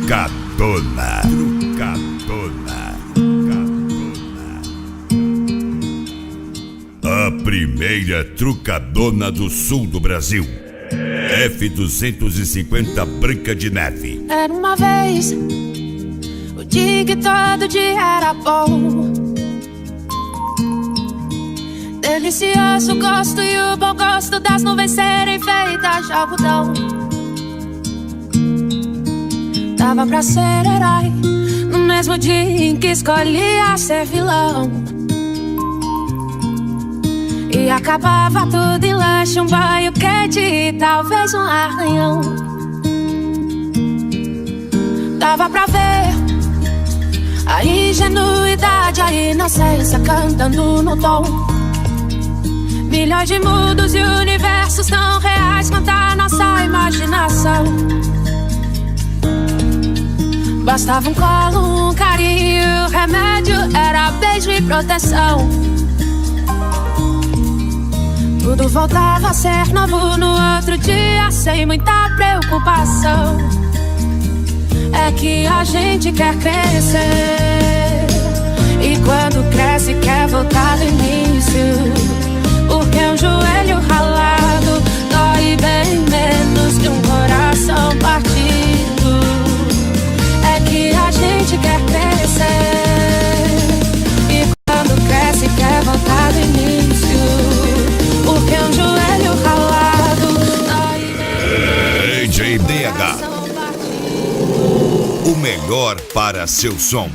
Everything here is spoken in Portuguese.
Trucadona. A primeira trucadona do sul do Brasil. F-250 Branca de Neve. Era uma vez o dia que todo dia era bom. Delicioso o gosto e o bom gosto das nuvens serem feitas de algodão. Dava pra ser herói no mesmo dia em que escolhia ser vilão. E acabava tudo em lanche, um banho quente e talvez um arranhão. Dava pra ver a ingenuidade, a inocência cantando no tom. Milhões de mundos e universos tão reais quanto a nossa imaginação. Bastava um colo, um carinho, o remédio era beijo e proteção. Tudo voltava a ser novo no outro dia, sem muita preocupação. É que a gente quer crescer, e quando cresce quer voltar do início. Porque um joelho ralado dói bem menos que um coração partido. É que a gente quer crescer, e quando cresce quer voltar do início. Porque um joelho ralado dói bem DJ menos que um DH. coração partido. O melhor para seu som.